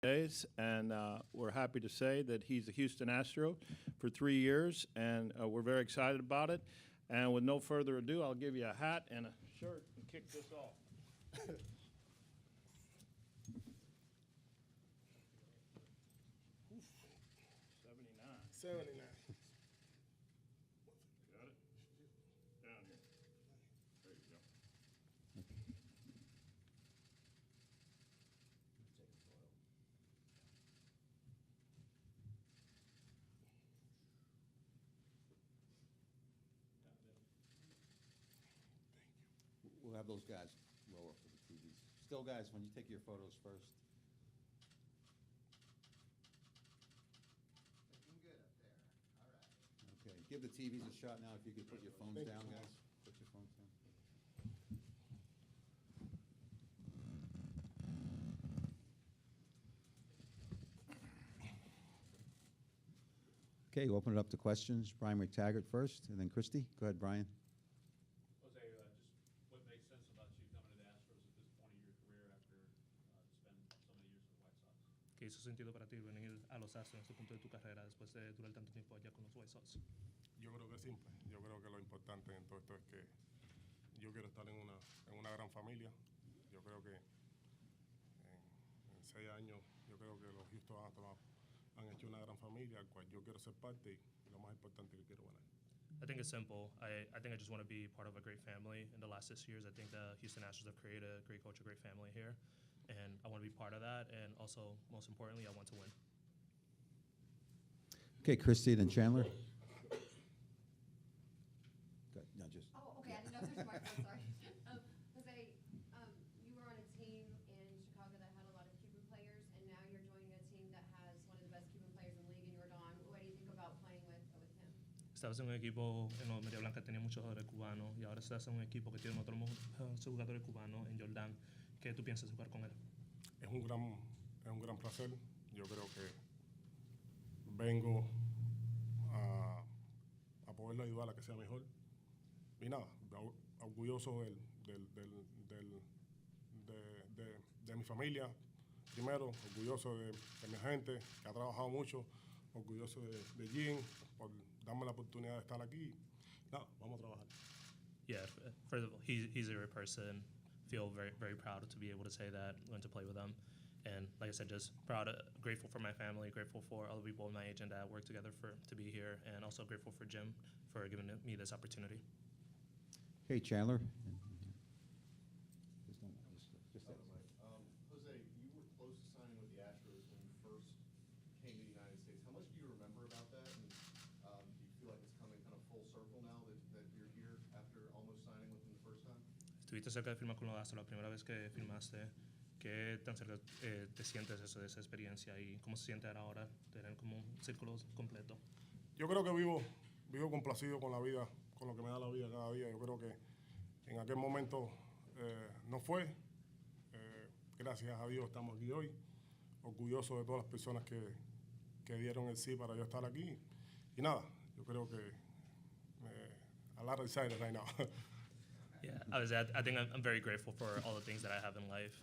days, and we're happy to say that he's a Houston Astro for 3 years, and we're very excited about it. And with no further ado, I'll give you a hat and a shirt and kick this off. 79. Got it? Down here. There you go. We'll have those guys lower for the TVs. Still, guys, when you take your photos first. Looking good up there. All right. Okay, give the TVs a shot now. If you could put your phones Thank you down, so much. guys. Put your phones down. Okay, open it up to questions. Brian McTaggart first, and then Christie. Go ahead, Brian. Jose, just what makes sense about you coming to the Astros at this point of your career after spending so many years with the White Sox? ¿Qué hizo sentido para ti venir a los Astros en este punto de tu carrera después de durar tanto tiempo allá con los White Sox? Yo creo que es simple. Yo creo que lo importante en todo esto es que yo quiero estar en una gran familia. Yo creo que en 6 años, yo creo que los Houston Astros han hecho una gran familia, al cual yo quiero ser parte y lo más importante que quiero ganar. I think it's simple. I think I just want to be part of a great family. In the last 6 years, I think the Houston Astros have created a great culture, great family here, and I want to be part of that. And also, most importantly, I want to win. Okay, Christie, then Chandler. Go ahead. No, just. Oh, okay, I didn't know if there's a microphone, sorry. Jose, you were on a team in Chicago that had a lot of Cuban players, and now you're joining a team that has one of the best Cuban players in the league in Yordan. What do you think about playing with him? Estabas en un equipo en los Media Blanca tenía muchos jugadores cubanos y ahora estás en un equipo que tiene otros jugadores cubanos en Jordan. ¿Qué tú piensas jugar con él? Es un gran placer. Yo creo que vengo a poderlo ayudar a que sea mejor. Y nada, orgulloso de mi familia, primero, orgulloso de mi gente, que ha trabajado mucho, orgulloso de Jim por darme la oportunidad de estar aquí. Nada, vamos a trabajar. Yeah, first of all, he's a great person. Feel very, very proud to be able to say that, going to play with him. And like I said, just proud, grateful for my family, grateful for all the people in my agent that work together to be here, and also grateful for Jim for giving me this opportunity. Okay, Chandler. Jose, you were close to signing with the Astros when you first came to the United States. How much do you remember about that? And do you feel like it's coming kind of full circle now that you're here after almost signing with them the first time? Estuviste cerca de firmar con los Astros la primera vez que firmaste. ¿Qué tan cerca te sientes eso, de esa experiencia y cómo se siente ahora tener como un círculo completo? Yo creo que vivo complacido con la vida, con lo que me da la vida cada día. Yo creo que en aquel momento no fue. Gracias a Dios estamos aquí hoy. Orgulloso de todas las personas que dieron el sí para yo estar aquí. Y nada, yo creo que a lot excited right now. Yeah, I think I'm very grateful for all the things that I have in life.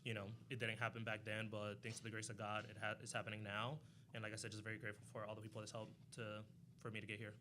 You know, it didn't happen back then, but thanks to the grace of God, it's happening now. And like I said, just very grateful for all the people that's helped for me to get here.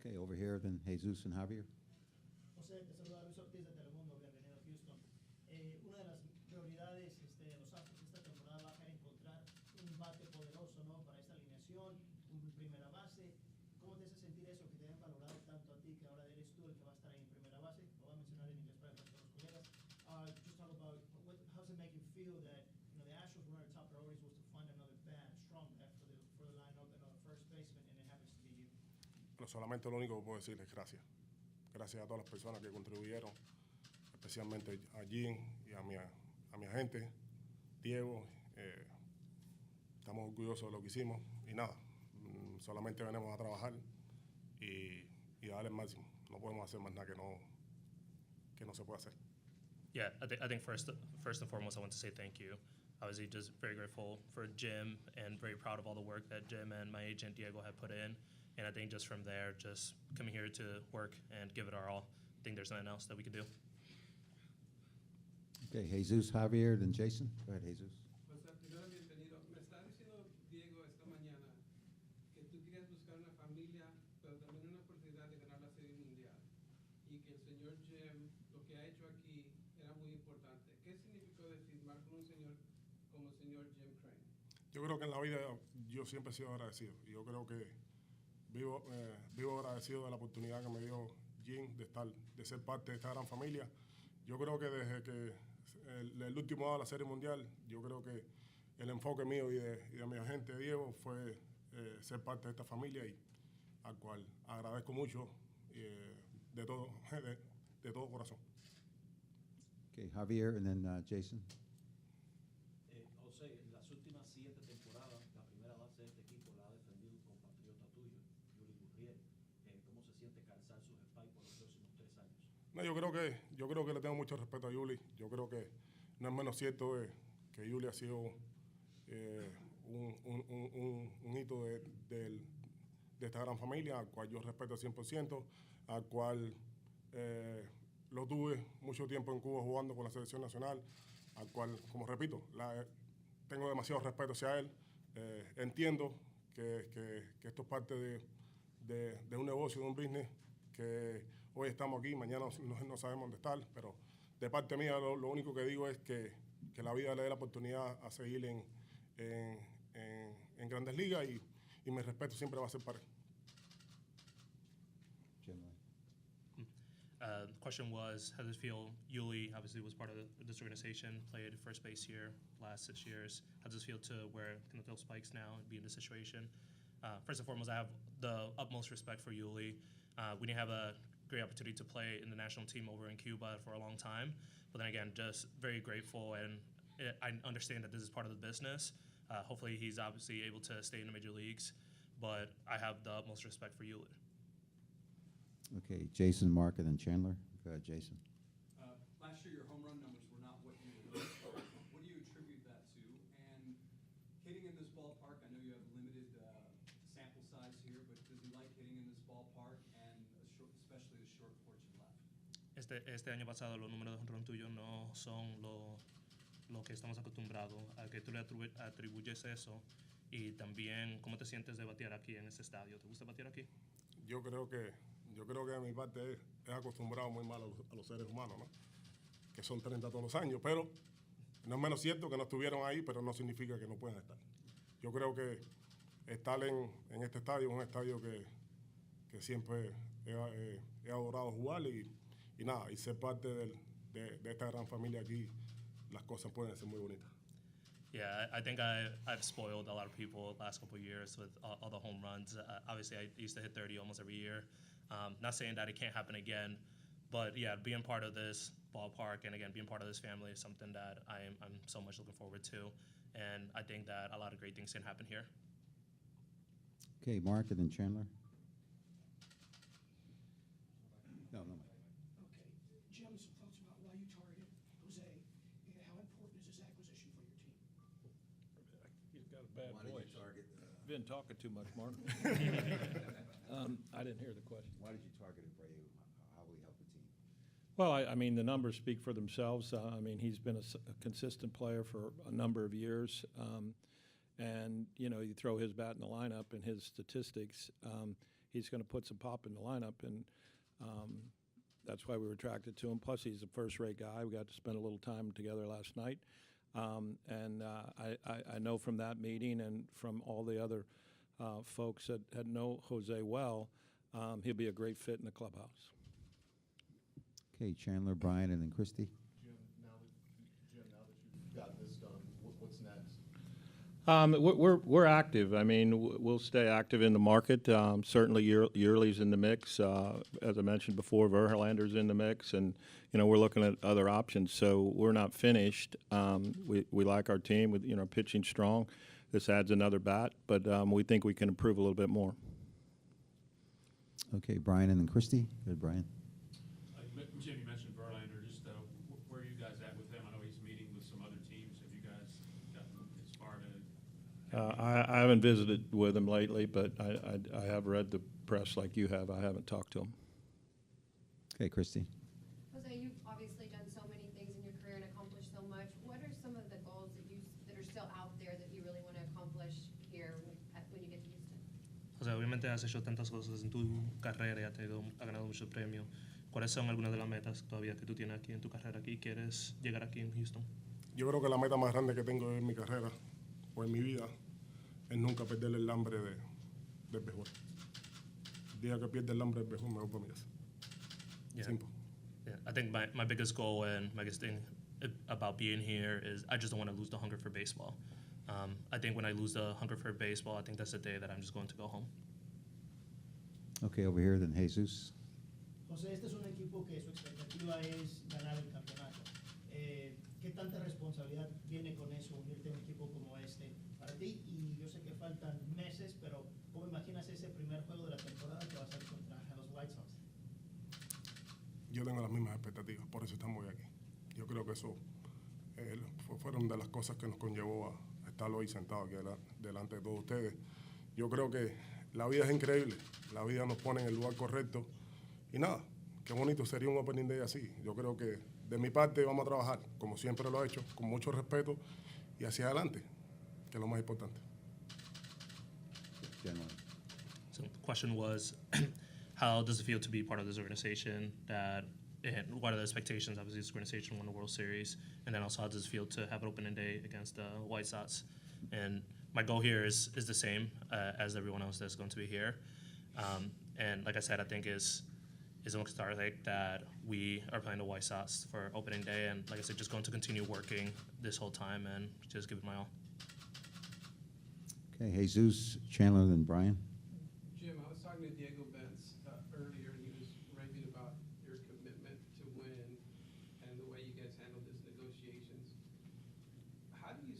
Okay, over here, then Jesus and Javier. José, te saluda Luis Ortiz de Telemundo, bienvenido a Houston. Una de las prioridades de los Astros esta temporada va a ser encontrar un bate poderoso, ¿no? Para esta alineación, un primera base. ¿Cómo te hace sentir eso, que te hayan valorado tanto a ti, que ahora eres tú el que va a estar ahí en primera base? Lo voy a mencionar en inglés para los colegas. Just talk about how does it make you feel that the Astros, one of their top priorities was to find another bat, strong bat for the lineup and first baseman, and it happens to be you. Pero solamente lo único que puedo decir es gracias. Gracias a todas las personas que contribuyeron, especialmente a Jim y a mi agente, Diego. Estamos orgullosos de lo que hicimos y nada, solamente venimos a trabajar y a dar el máximo. No podemos hacer más nada que no se puede hacer. Yeah, I think first and foremost, I want to say thank you. Obviously, just very grateful for Jim and very proud of all the work that Jim and my agent Diego have put in. And I think just from there, just coming here to work and give it our all. I think there's nothing else that we can do. Okay, Jesus, Javier, then Jason. Go ahead, Jesus. Jose, querías buscar una familia, pero también una oportunidad de ganar la Serie Mundial. Y que el señor Jim, lo que ha hecho aquí, era muy importante. ¿Qué significó de firmar con un señor como el señor Jim Crane? Yo creo que en la vida yo siempre he sido agradecido. Y yo creo que vivo agradecido de la oportunidad que me dio Jim de ser parte de esta gran familia. Yo creo que desde que el último dado de la Serie Mundial, yo creo que el enfoque mío y de mi agente Diego fue ser parte de esta familia y al cual agradezco mucho de todo, de todo corazón. Okay, Javier, and then Jason. José, en las últimas 7 temporadas, la primera base de este equipo la ha defendido un compatriota tuyo, Yuli Gurriel. ¿Cómo se siente calzar sus spikes por los próximos 3 años? No, yo creo que le tengo mucho respeto a Yuli. Yo creo que no es menos cierto que Yuli ha sido un hito de esta gran familia, al cual yo respeto al 100%, al cual lo tuve mucho tiempo en Cuba jugando con la selección nacional, al cual, como repito, tengo demasiado respeto hacia él. Entiendo que esto es parte de un negocio, de un business, que hoy estamos aquí, mañana no sabemos dónde estar, pero de parte mía lo único que digo es que la vida le dé la oportunidad a seguir en Grandes Ligas y mi respeto siempre va a ser para él. Jim. The question was, how does it feel? Yuli obviously was part of this organization, played first base here last 6 years. How does it feel to wear kind of those spikes now and be in this situation? First and foremost, I have the utmost respect for Yuli. We didn't have a great opportunity to play in the national team over in Cuba for a long time. But then again, just very grateful, and I understand that this is part of the business. Hopefully he's obviously able to stay in the major leagues, but I have the utmost respect for Yuli. Okay, Jason, Mark, and then Chandler. Go ahead, Jason. Last year, your home run numbers were not what you would like. What do you attribute that to? And hitting in this ballpark, I know you have limited sample size here, but does he like hitting in this ballpark, and especially the short porch and left? Este año pasado los números de jonrón tuyos no son lo que estamos acostumbrados. ¿A qué tú le atribuyes eso? Y también, ¿cómo te sientes de batear aquí en este estadio? ¿Te gusta batear aquí? Yo creo que de mi parte es acostumbrado muy mal a los seres humanos, ¿no? Que son 30 todos los años, pero no es menos cierto que no estuvieron ahí, pero no significa que no puedan estar. Yo creo que estar en este estadio es un estadio que siempre he adorado jugar y nada, y ser parte de esta gran familia aquí, las cosas pueden ser muy bonitas. Yeah, I think I've spoiled a lot of people the last couple of years with all the home runs. Obviously, I used to hit 30 almost every year. Not saying that it can't happen again, but yeah, being part of this ballpark and again being part of this family is something that I'm so much looking forward to, and I think that a lot of great things can happen here. Okay, Mark, and then Chandler. No. Okay. Jim, some thoughts about why you targeted Jose, and how important is this acquisition for your team? He's got a bad Why did voice. you target? Been talking too much, Mark. I didn't hear the question. Why did you target Abreu? How will he help the team? Well, I mean, the numbers speak for themselves. I mean, he's been a consistent player for a number of years. And, you know, you throw his bat in the lineup and his statistics, he's going to put some pop in the lineup. And that's why we were attracted to him. Plus, he's a first-rate guy. We got to spend a little time together last night. And I know from that meeting and from all the other folks that know Jose well, he'll be a great fit in the clubhouse. Okay, Chandler, Brian, and then Christy. Jim, now that you've got this done, what's next? We're active. I mean, we'll stay active in the market. Certainly, Yearly's in the mix. As I mentioned before, Verlander's in the mix, and you know we're looking at other options. So we're not finished. We like our team with pitching strong. This adds another bat, but we think we can improve a little bit more. Okay, Brian, and then Christy. Good, Brian. Jim, you mentioned Verlander. Just where are you guys at with him? I know he's meeting with some other teams. Have you guys gotten as far to? I haven't visited with him lately, but I have read the press like you have. I haven't talked to him. Okay, Christy. Jose, you've obviously done so many things in your career and accomplished so much. What are some of the goals that are still out there that you really want to accomplish here when you get to Houston? O sea, obviamente has hecho tantas cosas en tu carrera y has ganado muchos premios. ¿Cuáles son algunas de las metas todavía que tú tienes aquí en tu carrera aquí quieres llegar aquí en Houston? Yo creo que la meta más grande que tengo en mi carrera o en mi vida es nunca perder el hambre del béisbol. El día que pierda el hambre del béisbol me voy para mi casa. Yeah. Simple. Yeah, I think my biggest goal and my biggest thing about being here is I just don't want to lose the hunger for baseball. I think when I lose the hunger for baseball, I think that's the day that I'm just going to go home. Okay, over here, then Jesus. José, este es un equipo que su expectativa es ganar el campeonato. ¿Qué tanta responsabilidad viene con eso, unirte a un equipo como este para ti? Y yo sé que faltan meses, pero ¿cómo imaginas ese primer juego de la temporada que va a ser contra los White Sox? Yo tengo las mismas expectativas, por eso estamos hoy aquí. Yo creo que eso fueron de las cosas que nos conllevó a estar hoy sentado aquí delante de todos ustedes. Yo creo que la vida es increíble, la vida nos pone en el lugar correcto y nada, qué bonito sería un opening day así. Yo creo que de mi parte vamos a trabajar, como siempre lo he hecho, con mucho respeto y hacia adelante, que es lo más importante. General. So the question was, how does it feel to be part of this organization? And what are the expectations? Obviously, this organization won the World Series, and then also how does it feel to have an opening day against the White Sox? And my goal here is the same as everyone else that's going to be here. And like I said, I think is nostalgic that we are playing the White Sox for opening day, and like I said, just going to continue working this whole time and just give it my all. Okay, Jesus, Chandler, then Brian. Jim, I was talking to Diego Benz earlier, and he was raving about your commitment to win and the way you guys handled these negotiations. How do you,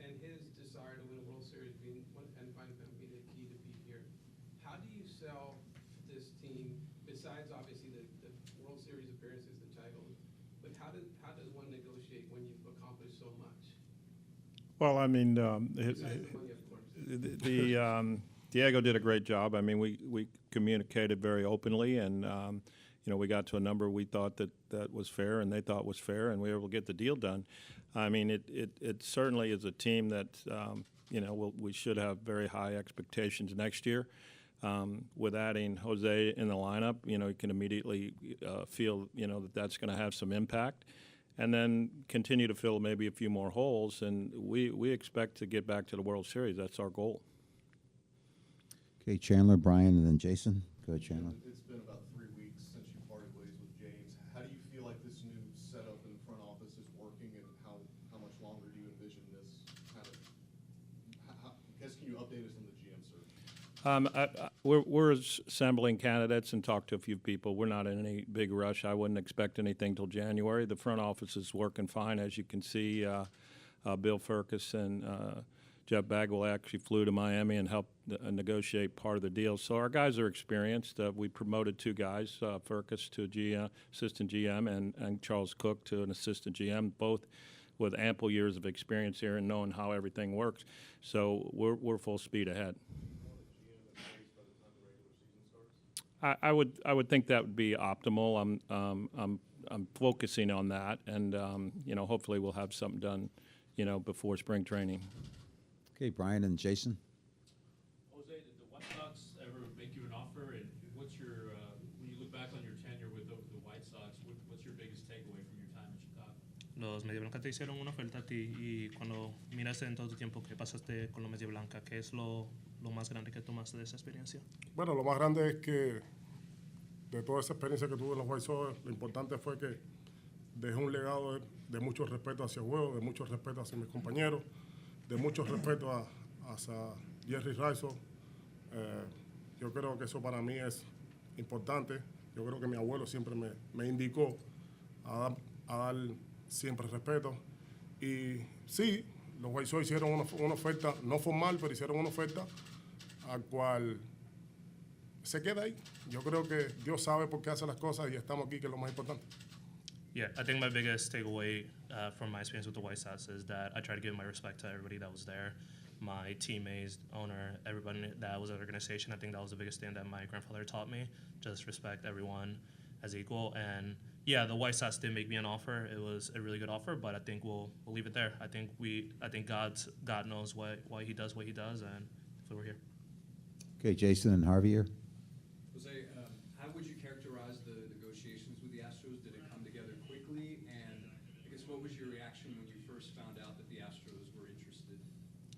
and his desire to win a World Series being and find them being the key to be here. How do you sell this team, besides obviously the World Series appearances, the titles, but how does one negotiate when you've accomplished so much? Well, I mean, Besides the money, of course. Diego did a great job. I mean, we communicated very openly, and you know, we got to a number we thought that was fair, and they thought was fair, and we were able to get the deal done. I mean, it certainly is a team that you know we should have very high expectations next year. With adding Jose in the lineup, you know, you can immediately feel, you know, that's going to have some impact. And then continue to fill maybe a few more holes, and we expect to get back to the World Series. That's our goal. Okay, Chandler, Brian, and then Jason. Go ahead, Chandler. It's been about 3 weeks since you parted ways with James. How do you feel like this new setup in the front office is working, and how much longer do you envision this kind of? I guess can you update us on the GM search? We're assembling candidates and talked to a few people. We're not in any big rush. I wouldn't expect anything till January. The front office is working fine, as you can see. Bill Ferguson, Jeff Bagwell actually flew to Miami and helped negotiate part of the deal. So our guys are experienced. We promoted 2 guys, Fergus to assistant GM, and Charles Cook to an assistant GM, both with ample years of experience here and knowing how everything works. So we're full speed ahead. I would think that would be optimal. I'm focusing on that, and you know, hopefully we'll have something done, you know, before spring training. Okay, Brian and Jason. Jose, did the White Sox ever make you an offer? And what's your, when you look back on your tenure with the White Sox, what's your biggest takeaway from your time in Chicago? Los Media Blancas te hicieron una oferta a ti, y cuando miras en todo tu tiempo que pasaste con los Media Blancas, ¿qué es lo más grande que tomaste de esa experiencia? Bueno, lo más grande es que de toda esa experiencia que tuve en los White Sox, lo importante fue que dejé un legado de mucho respeto hacia el juego, de mucho respeto hacia mis compañeros, de mucho respeto hacia Jerry Rizzo. Yo creo que eso para mí es importante. Yo creo que mi abuelo siempre me indicó a dar siempre respeto. Y sí, los White Sox hicieron una oferta, no formal, pero hicieron una oferta al cual se queda ahí. Yo creo que Dios sabe por qué hace las cosas y estamos aquí, que es lo más importante. Yeah, I think my biggest takeaway from my experience with the White Sox is that I try to give my respect to everybody that was there, my teammates, owner, everybody that was at the organization. I think that was the biggest thing that my grandfather taught me, just respect everyone as equal. And yeah, the White Sox did make me an offer. It was a really good offer, but I think we'll leave it there. I think God knows why he does what he does, and that's why we're here. Okay, Jason and Javier. Jose, how would you characterize the negotiations with the Astros? Did it come together quickly? And I guess what was your reaction when you first found out that the Astros were interested?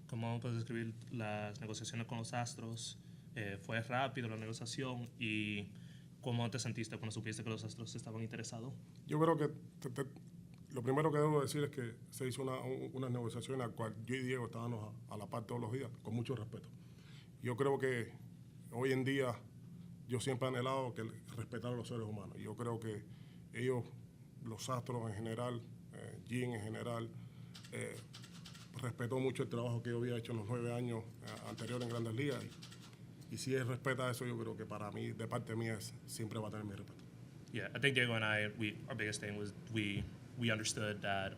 ¿Cómo puedes describir las negociaciones con los Astros? ¿Fue rápido la negociación? ¿Y cómo te sentiste cuando supiste que los Astros estaban interesados? Yo creo que lo primero que debo decir es que se hizo una negociación en la cual yo y Diego estábamos a la par todos los días, con mucho respeto. Yo creo que hoy en día yo siempre he anhelado que respetar a los seres humanos. Yo creo que ellos, los Astros en general, Jim en general, respetó mucho el trabajo que yo había hecho en los 9 años anteriores en Grandes Ligas. Y si él respeta eso, yo creo que para mí, de parte mía, siempre va a tener mi respeto. Yeah, I think Diego and I, our biggest thing was we understood that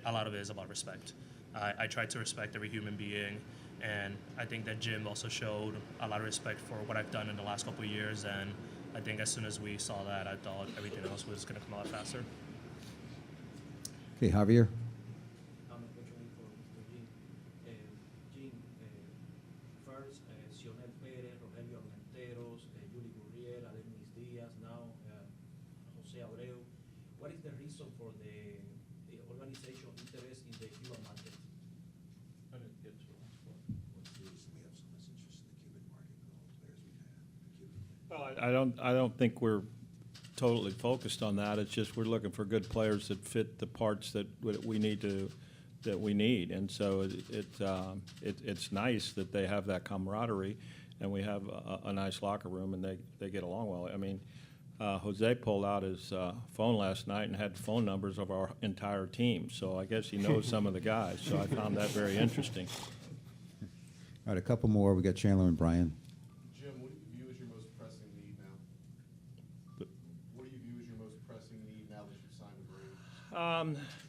a lot of it is about respect. I tried to respect every human being, and I think that Jim also showed a lot of respect for what I've done in the last couple of years, and I think as soon as we saw that, I thought everything else was going to come a lot faster. Okay, Javier. Question for Mr. Jim. Jim, first, Sionel Pérez, Rogelio Armenteros, Yuli Gurriel, Adenis Díaz, now Jose Abreu. What is the reason for the organization interest in the Cuban market? Well, I don't think we're totally focused on that. It's just we're looking for good players that fit the parts that we need. And so it's nice that they have that camaraderie, and we have a nice locker room, and they get along well. I mean, Jose pulled out his phone last night and had the phone numbers of our entire team. So I guess he knows some of the guys. So I found that very interesting. All right, a couple more. We got Chandler and Brian. Jim, what do you view as your most pressing need now? What do you view as your most pressing need now that you've signed with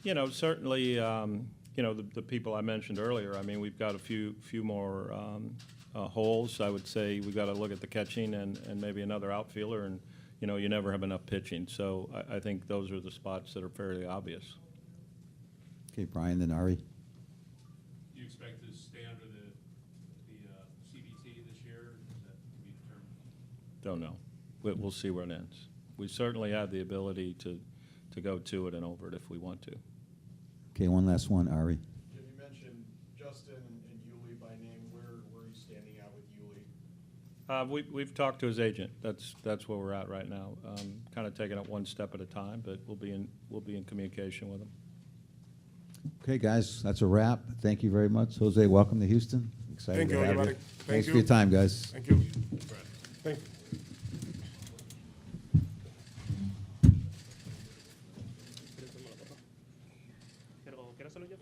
Braves? Certainly, the people I mentioned earlier. I mean, we've got a few more holes. I would say we've got to look at the catching and maybe another outfielder. And, you never have enough pitching. So I think those are the spots that are fairly obvious. Okay, Brian, then Ari. Do you expect to stay under the CBT this year, or is that to be determined? Don't know. We'll see where it ends. We certainly have the ability to go to it and over it if we want to. Okay, one last one, Ari. Jim, you mentioned Justin and Yuli by name. Where are you standing out with Yuli? We've talked to his agent. That's where we're at right now. Kind of taking it one step at a time, but we'll be in communication with him. Okay, guys, that's a wrap. Thank you very much. Jose, welcome to Houston. Excited Thank to you, have everybody. you. Thank Thanks you. for your time, guys. Thank you. Thank you. ¿Quieres hacerlo yo?